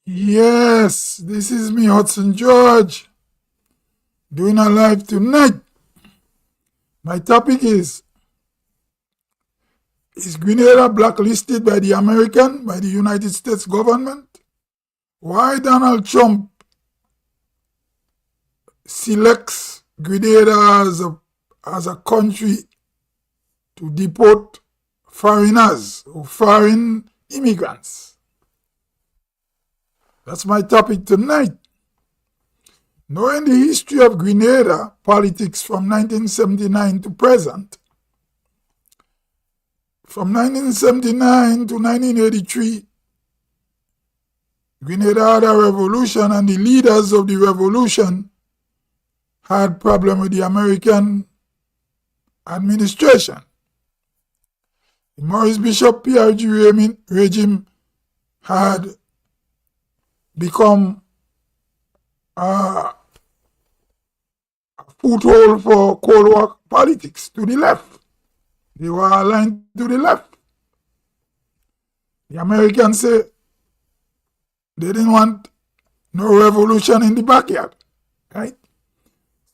Yes, this is me, Hudson George, doing a live tonight. My topic is Grenada blacklisted by the United States government? Why Donald Trump selects Grenada as a country to deport foreigners or foreign immigrants? That's my topic tonight. Knowing the history of Grenada politics from 1979 to present, from 1979 to 1983, Grenada had a revolution, and the leaders of the revolution had problem with the American administration. The Maurice Bishop PRG regime had become a foothold for Cold War politics to the left. They were aligned to the left. The Americans say they didn't want no revolution in the backyard, right?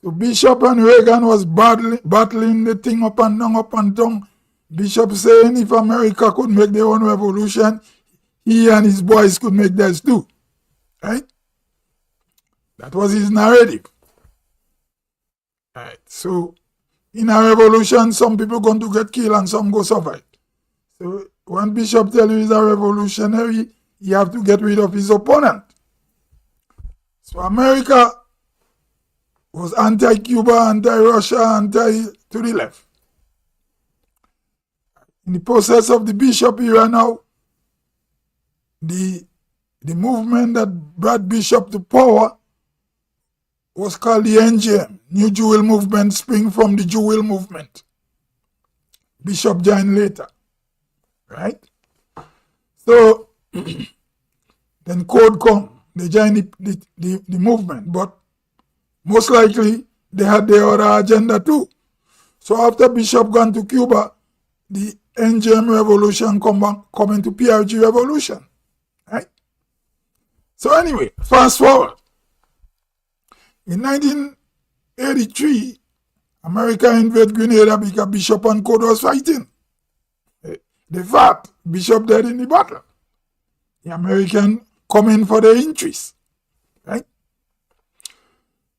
So Bishop and Reagan was battling the thing up and down. Bishop saying if America could make their own revolution, he and his boys could make theirs too, right? That was his narrative. Right. So in a revolution, some people going to get killed and some go survive. So when Bishop tell you he's a revolutionary, you have to get rid of his opponent. So America was anti-Cuba, anti-Russia, to the left. In the process of the Bishop era now, the movement that brought Bishop to power was called the NJM, New Jewel Movement, spring from the Jewel Movement. Bishop joined later, right? So then Code come, they joined the movement, but most likely they had their other agenda too. So after Bishop gone to Cuba, the NJM revolution come into PRG revolution, right? So anyway, fast forward. In 1983, America invaded Grenada because Bishop and Code was fighting. They fought. Bishop died in the battle. The American come in for their interests, right?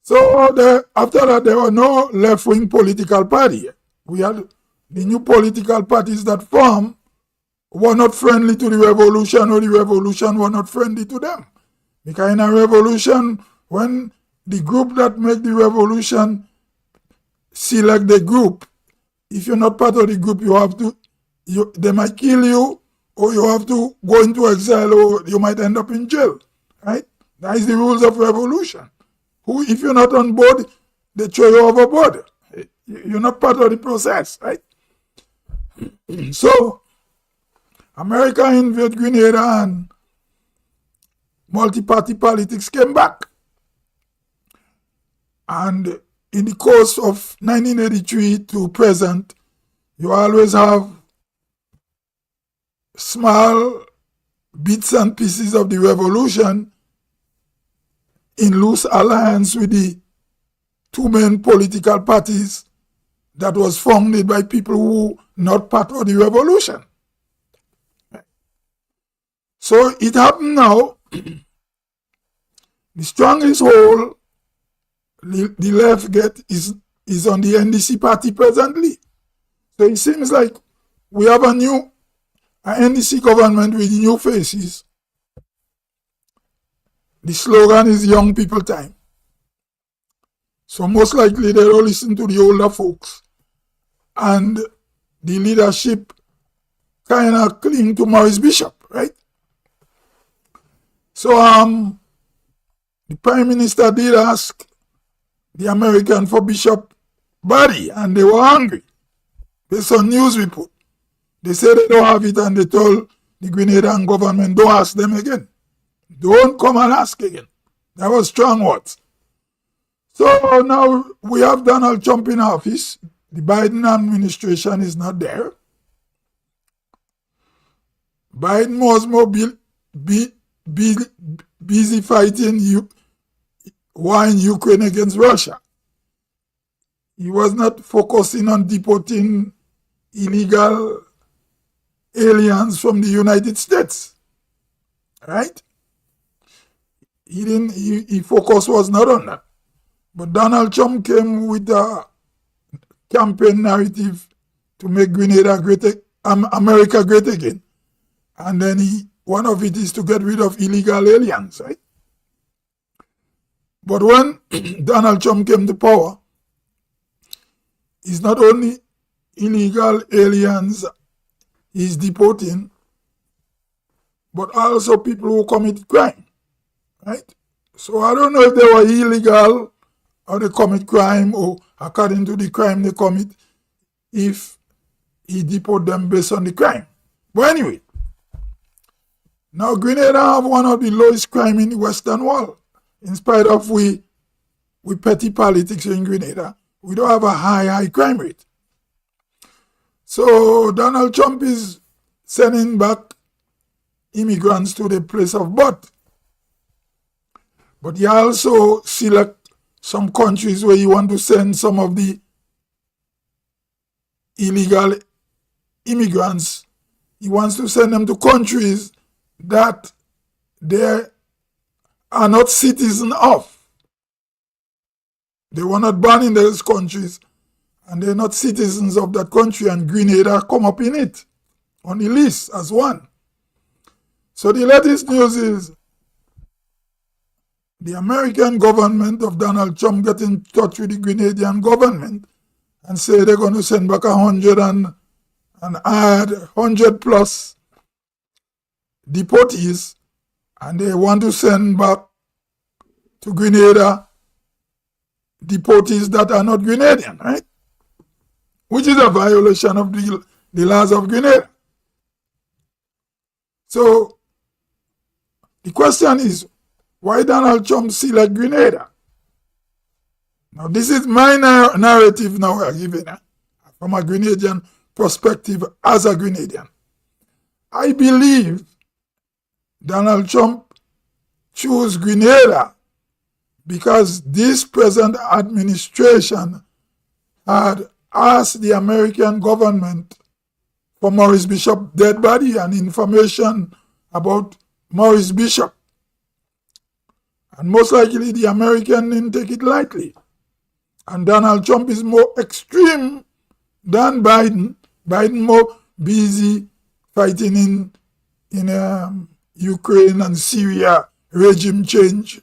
So after that, there were no left-wing political party. We had the new political parties that formed were not friendly to the revolution, or the revolution were not friendly to them. Because in a revolution, when the group that make the revolution select the group, if you're not part of the group, they might kill you, or you have to go into exile, or you might end up in jail, right? That is the rules of revolution. If you're not on board, they throw you overboard. You're not part of the process, right? So America invaded Grenada and multi-party politics came back. And in the course of 1983 to present, you always have small bits and pieces of the revolution in loose alliance with the two main political parties that was founded by people who not part of the revolution. So it happened now. The strongest hold the left get is on the NDC party presently. So it seems like we have a NDC government with new faces. The slogan is young people time. So most likely they will listen to the older folks. And the leadership kind of cling to Maurice Bishop, right? So the Prime Minister did ask the American for Bishop body, and they were angry. Based on news report, they said they don't have it, and they told the Grenadian government, don't ask them again. Don't come and ask again. That was strong words. So now we have Donald Trump in office. The Biden administration is not there. Biden was more busy fighting war in Ukraine against Russia. He was not focusing on deporting illegal aliens from the United States. Right? His focus was not on that. But Donald Trump came with a campaign narrative to make Grenada America great again. And then one of it is to get rid of illegal aliens, right? But when Donald Trump came to power, it's not only illegal aliens he's deporting, but also people who commit crime, right? So I don't know if they were illegal or they commit crime, or according to the crime they commit, if he deport them based on the crime. But anyway, now Grenada have one of the lowest crime in the Western world. In spite of we petty politics in Grenada, we don't have a high crime rate. So Donald Trump is sending back immigrants to the place of birth. But he also select some countries where you want to send some of the illegal immigrants. He wants to send them to countries that they are not citizens of. They were not born in those countries, and they're not citizens of that country, and Grenada come up in it, on the list as one. So the latest news is the American government of Donald Trump get in touch with the Grenadian government and say they're going to send back 100 and add 100 plus deportees, and they want to send back to Grenada deportees that are not Grenadian, right? Which is a violation of the laws of Grenada. So the question is, why Donald Trump select Grenada? Now this is my narrative now we're giving from a Grenadian perspective as a Grenadian. I believe Donald Trump chose Grenada because this present administration had asked the American government for Maurice Bishop's dead body and information about Maurice Bishop. And most likely the American didn't take it lightly. And Donald Trump is more extreme than Biden. Biden more busy fighting in Ukraine and Syria, regime change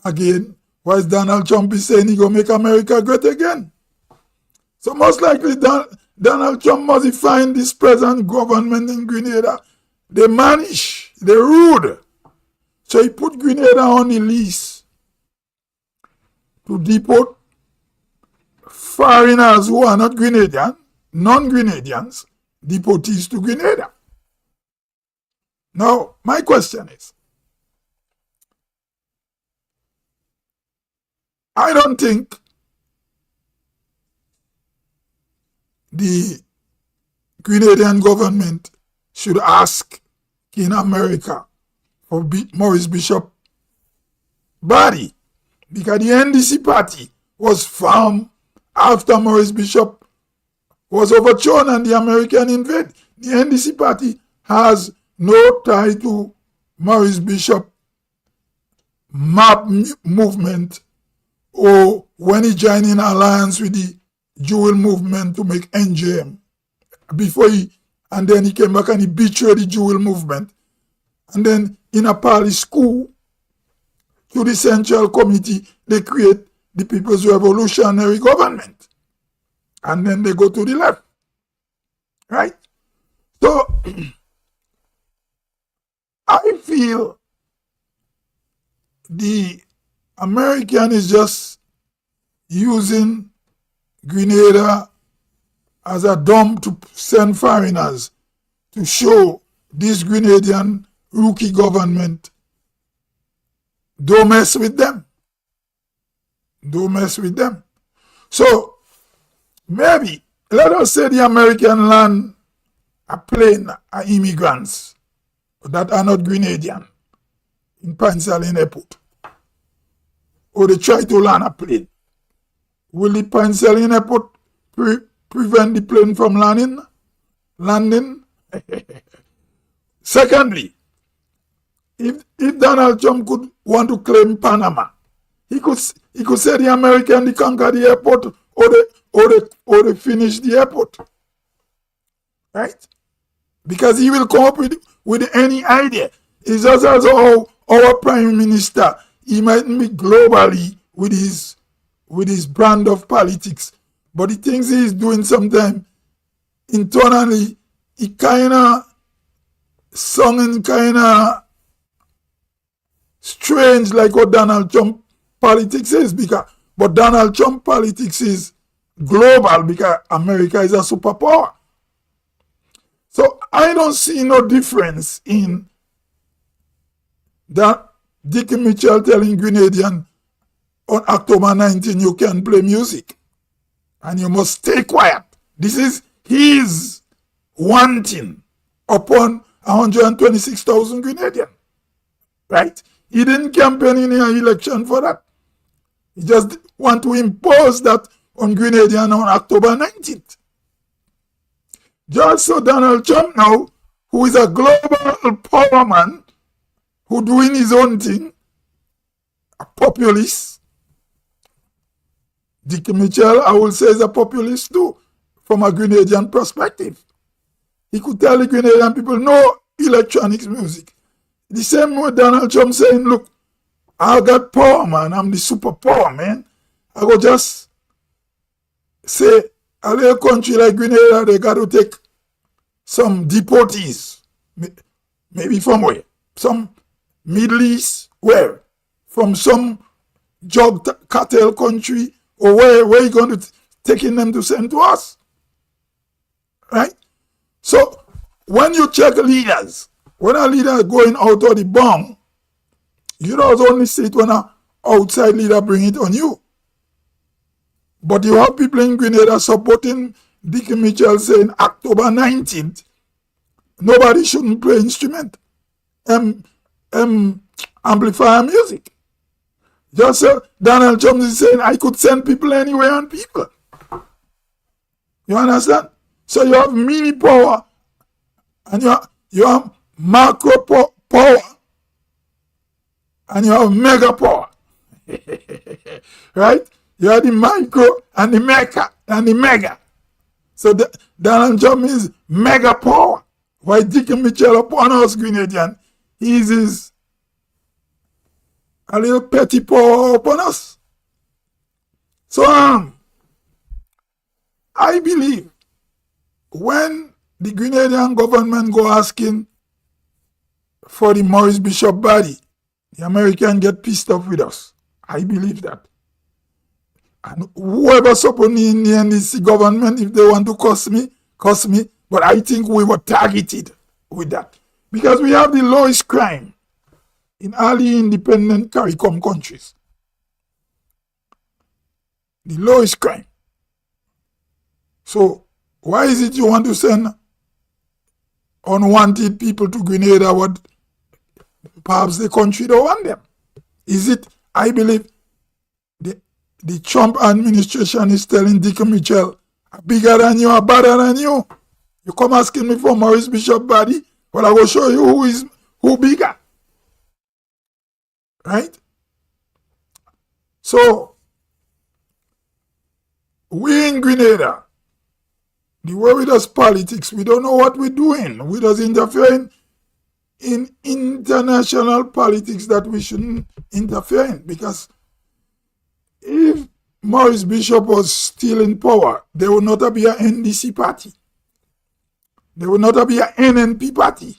again, whilst Donald Trump is saying he's going to make America great again. So most likely Donald Trump must find this present government in Grenada, they manage, they rude. So he put Grenada on the list to deport foreigners who are not Grenadian, non-Grenadians, deportees to Grenada. Now, my question is, I don't think the Grenadian government should ask in America for Maurice Bishop body, because the NDC party was formed after Maurice Bishop was overthrown and the American invaded. The NDC party has no tie to Maurice Bishop MAP movement, or when he joined in alliance with the Jewel movement to make NJM. And then he came back and he betrayed the Jewel movement. And then in a party school, to the Central Committee, they create the People's Revolutionary Government. And then they go to the left. Right? So, I feel the American is just using Grenada as a dump to send foreigners to show this Grenadian rookie government, don't mess with them. Don't mess with them. So, maybe, let us say the American land a plane of immigrants that are not Grenadian. in Pine Island Airport, or they try to land a plane, will the Pine Island Airport prevent the plane from landing? Secondly, if Donald Trump could want to claim Panama, he could say the American they conquer the airport, or they finish the airport, right? Because he will come up with any idea. It's just as how our prime minister, he might be globally with his brand of politics, but the things he's doing sometimes internally, he kind of sounding kind of strange, like what Donald Trump politics is, but Donald Trump politics is global because America is a superpower. So I don't see no difference in that Dickie Mitchell telling Grenadian on October 19 you can play music and you must stay quiet. This is his wanting upon 126,000 Grenadians, right? He didn't campaign in an election for that. He just want to impose that on Grenadian on October 19th. Just so Donald Trump now, who is a global power man, who doing his own thing, a populist. Dickie Mitchell, I will say, is a populist too, from a Grenadian perspective. He could tell the Grenadian people, no electronics music. The same way Donald Trump saying, look, I got power, man. I'm the superpower, man. I go just say, a little country like Grenada, they got to take some deportees, maybe from where? Some Middle East, where? From some drug cartel country, or where you going to taking them to send to us? Right? So, when you check leaders, when a leader is going out of the bomb, you don't only see it when an outside leader bring it on you. But you have people in Grenada supporting Dickie Mitchell saying October 19th, nobody shouldn't play instrument, amplifier music. Just so Donald Trump is saying I could send people anywhere on people. You understand? So you have mini power and you have macro power and you have mega power. Right? You have the micro and the mega. So Donald Trump is mega power. Why Dickie Mitchell upon us Grenadian, he is a little petty power upon us. So I believe when the Grenadian government go asking for the Maurice Bishop body, the American get pissed off with us. I believe that. And whoever supporting the NDC government, if they want to curse me. But I think we were targeted with that. Because we have the lowest crime in early independent CARICOM countries. The lowest crime. So, why is it you want to send unwanted people to Grenada what perhaps the country don't want them? Is it, I believe, the Trump administration is telling Dickie Mitchell, bigger than you, better than you. You come asking me for Maurice Bishop body, but I will show you who bigger. Right? So, we in Grenada, the way we does politics, we don't know what we're doing. We just interfere in international politics that we shouldn't interfere in, because if Maurice Bishop was still in power, there would not be an NDC party. There would not be an NNP party.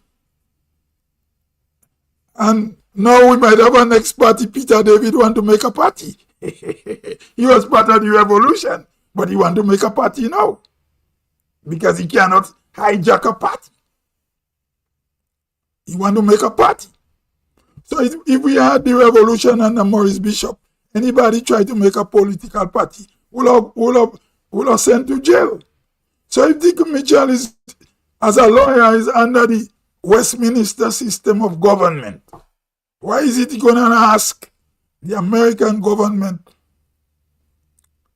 And now we might have a next party. Peter David want to make a party. He was part of the revolution, but he want to make a party now. Because he cannot hijack a party. He want to make a party. So if we had the revolution under Maurice Bishop, anybody try to make a political party will have sent to jail. So if Dickie Mitchell is, as a lawyer, is under the Westminster system of government, Why is it going to ask the American government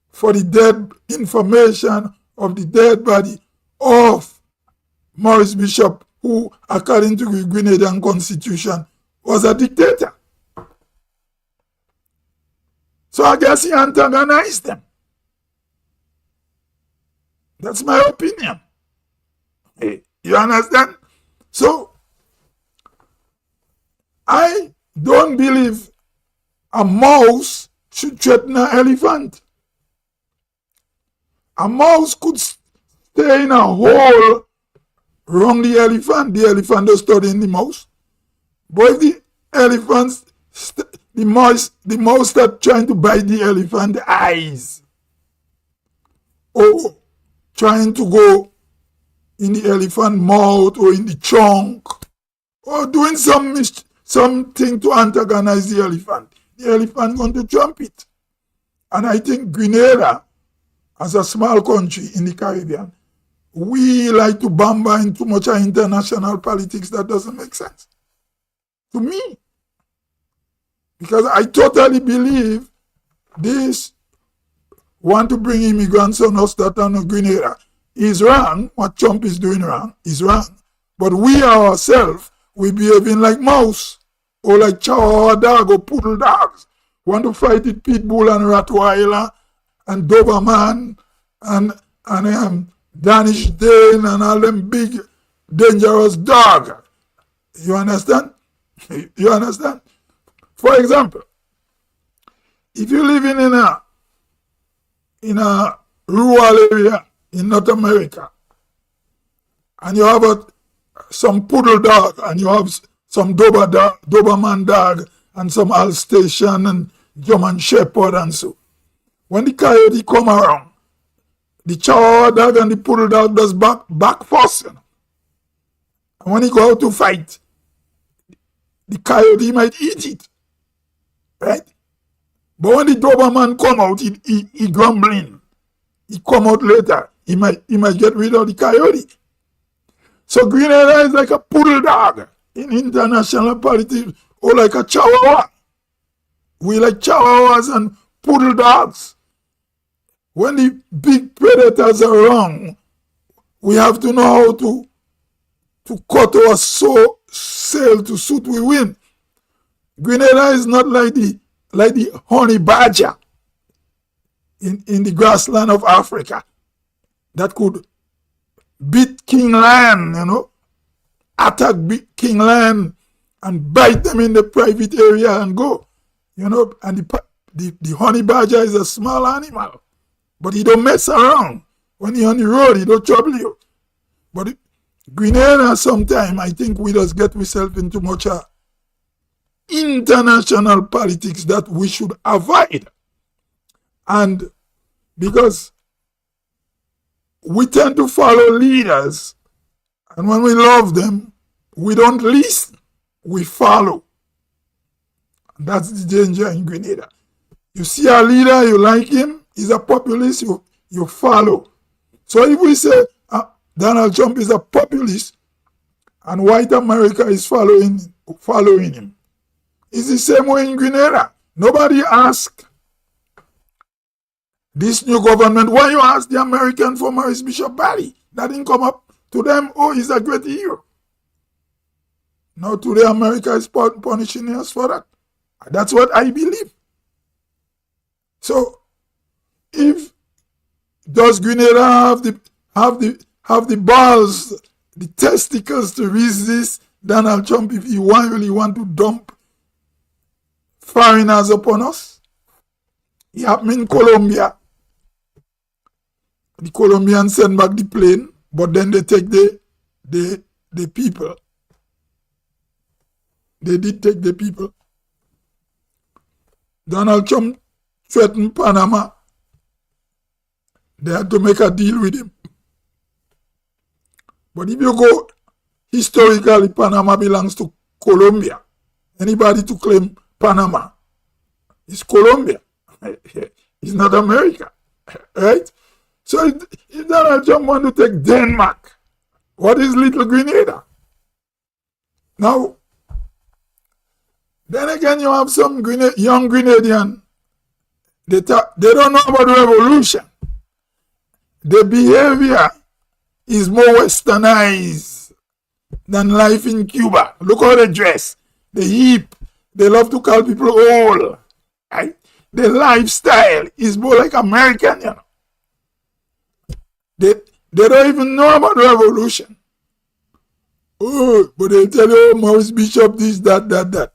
for the dead information of the dead body of Maurice Bishop, who, according to the Grenadian Constitution, was a dictator? So I guess he antagonized them. That's my opinion. You understand? So I don't believe a mouse should threaten an elephant. A mouse could stay in a hole around the elephant is studying the mouse. But if the elephant, the mouse start trying to bite the elephant eyes, or trying to go in the elephant mouth or in the trunk, or doing something to antagonize the elephant going to jump it. And I think Grenada, as a small country in the Caribbean, we like to bamba in too much international politics that doesn't make sense to me. Because I totally believe this want to bring immigrants on us that are not Grenada is wrong. What Trump is doing wrong is wrong. But we ourselves, we behaving like mouse, or like Chihuahua dog or poodle dogs. Want to fight it pit bull and Rottweiler and Doberman and Danish Dane and all them big dangerous dogs. You understand? You understand? For example, if you're living in a rural area in North America, and you have some poodle dog, and you have some Doberman dog, and some Alsatian and German Shepherd and so, when the coyote come around, the Chihuahua dog and the poodle dog does back first. And when he go out to fight, the coyote might eat it. Right? But when the Doberman come out, he grumbling. He come out later. He might get rid of the coyote. So Grenada is like a poodle dog in international politics, or like a Chihuahua. We like Chihuahuas and poodle dogs. When the big predators are around, we have to know how to cut our sail to suit we win. Grenada is not like the honey badger in the grassland of Africa that could beat king lion, attack king lion and bite them in the private area and go, and the honey badger is a small animal, but he don't mess around. When he on the road, he don't trouble you. But Grenada, sometimes I think we just get ourselves into much international politics that we should avoid. And because we tend to follow leaders, and when we love them, we don't listen, we follow. And that's the danger in Grenada. You see a leader, you like him, he's a populist, you follow. So if we say Donald Trump is a populist and white America is following him, it's the same way in Grenada. Nobody asked this new government, why you ask the American for Maurice Bishop Baily? That didn't come up to them, oh, he's a great hero. Now today America is punishing us for that. That's what I believe. So if does Grenada have the balls, the testicles to resist Donald Trump if he really want to dump foreigners upon us? It happened in Colombia. The Colombians send back the plane, but then they take the people. They did take the people. Donald Trump threatened Panama. They had to make a deal with him. But if you go historically, Panama belongs to Colombia. Anybody to claim Panama is Colombia. It's not America. Right? So if Donald Trump want to take Denmark, what is Little Grenada? Now, Then again, you have some young Grenadian. They don't know about the revolution. The behavior is more westernized than life in Cuba. Look how they dress. The hip. They love to call people old. Right? The lifestyle is more like American, you know. They don't even know about the revolution. Oh, but they tell you, oh, Maurice Bishop, this, that.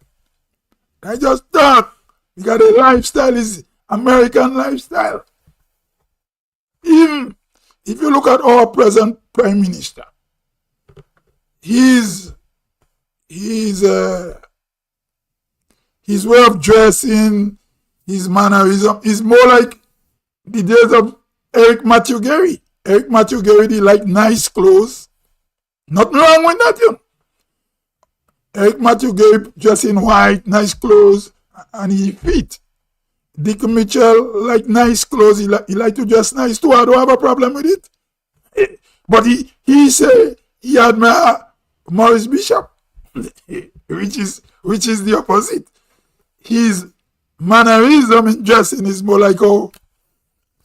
I just talk because the lifestyle is American lifestyle. Even if you look at our present Prime Minister, his way of dressing, his mannerism is more like the days of Eric Matthew Gary. Eric Matthew Gary, he like nice clothes. Nothing wrong with that, you know. Eric Matthew Gary dressed in white, nice clothes, and he fit. Dick Mitchell like nice clothes. He like to dress nice too. I don't have a problem with it. But he say he admire Maurice Bishop, which is the opposite. His mannerism in dressing is more like how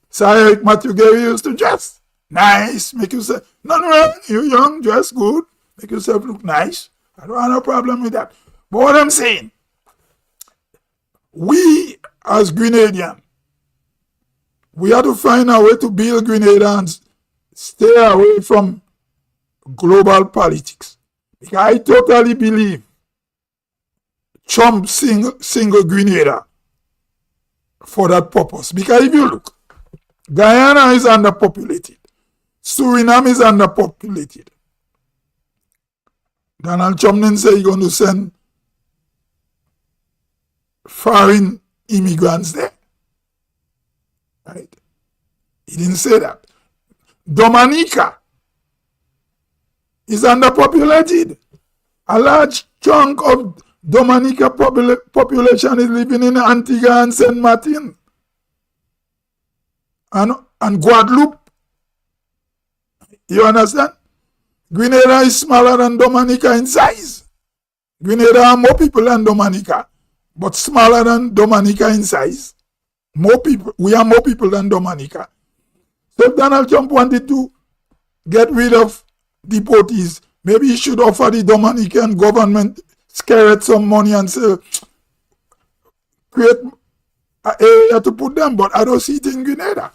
Sir Eric Matthew Gary used to dress. Nice, make yourself, nothing wrong, you young, dress good, make yourself look nice. I don't have no problem with that. But what I'm saying, we as Grenadians, we have to find a way to build Grenada and stay away from global politics. Because I totally believe Trump single Grenada for that purpose. Because if you look, Guyana is underpopulated. Suriname is underpopulated. Donald Trump didn't say he's going to send foreign immigrants there. Right? He didn't say that. Dominica is underpopulated. A large chunk of Dominica population is living in Antigua and Saint Martin and Guadeloupe. You understand? Grenada is smaller than Dominica in size. Grenada have more people than Dominica, but smaller than Dominica in size. More people. We have more people than Dominica. So if Donald Trump wanted to get rid of deportees, maybe he should offer the Dominican government scared some money and say, create an area to put them, but I don't see it in Grenada.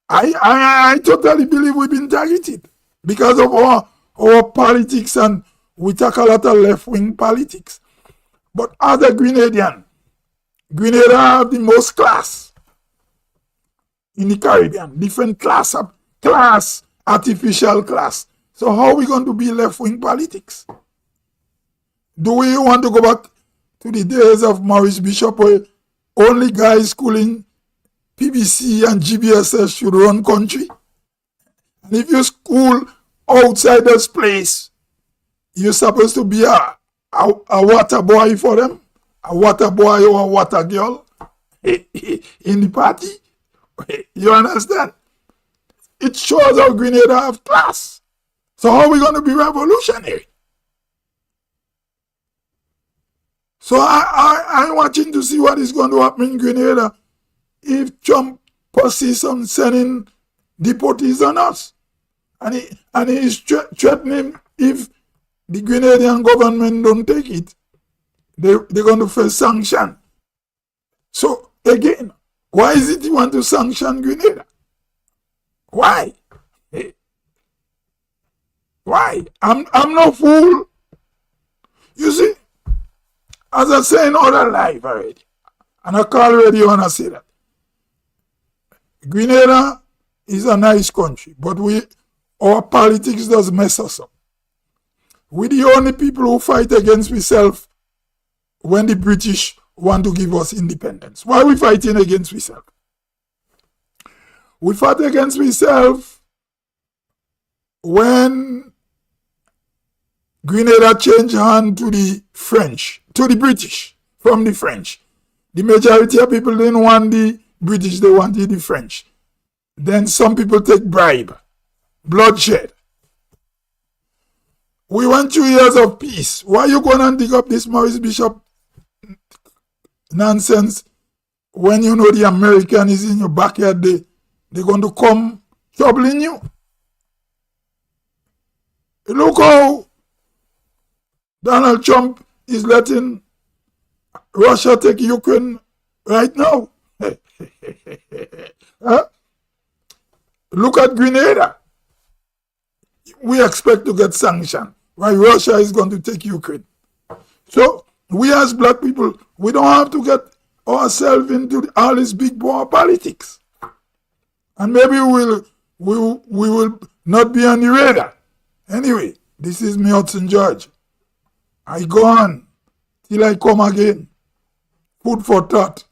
I totally believe we've been targeted because of our politics, and we talk a lot of left-wing politics. But as a Grenadian, Grenada have the most class in the Caribbean, different class, artificial class. So how are we going to be left-wing politics? Do we want to go back to the days of Maurice Bishop where only guys schooling PBC and GBSS should run country? And if you school outside this place, you're supposed to be a water boy for them, a water boy or a water girl in the party. You understand? It shows how Grenada have class. So how are we going to be revolutionary? So I'm watching to see what is going to happen in Grenada if Trump persists on sending deportees on us. And he is threatening if the Grenadian government don't take it, they're going to face sanction. So again, why is it you want to sanction Grenada? Why? Why? I'm no fool. You see, as I say in other life already, and I call radio and I say that, Grenada is a nice country, but our politics does mess us up. We're the only people who fight against ourselves when the British want to give us independence. Why are we fighting against ourselves? We fight against ourselves when Grenada changed hand to the French, to the British, from the French. The majority of people didn't want the British, they wanted the French. Then some people take bribe, bloodshed. We want 2 years of peace. Why are you going and dig up this Maurice Bishop nonsense. When you know the American is in your backyard, they're going to come troubling you. Look how Donald Trump is letting Russia take Ukraine right now. Huh? Look at Grenada. We expect to get sanctioned, while Russia is going to take Ukraine. So we as black people, we don't have to get ourselves into all this big war politics. And maybe we will not be on the radar. Anyway, this is me, Hudson George. I go on till I come again. Food for thought.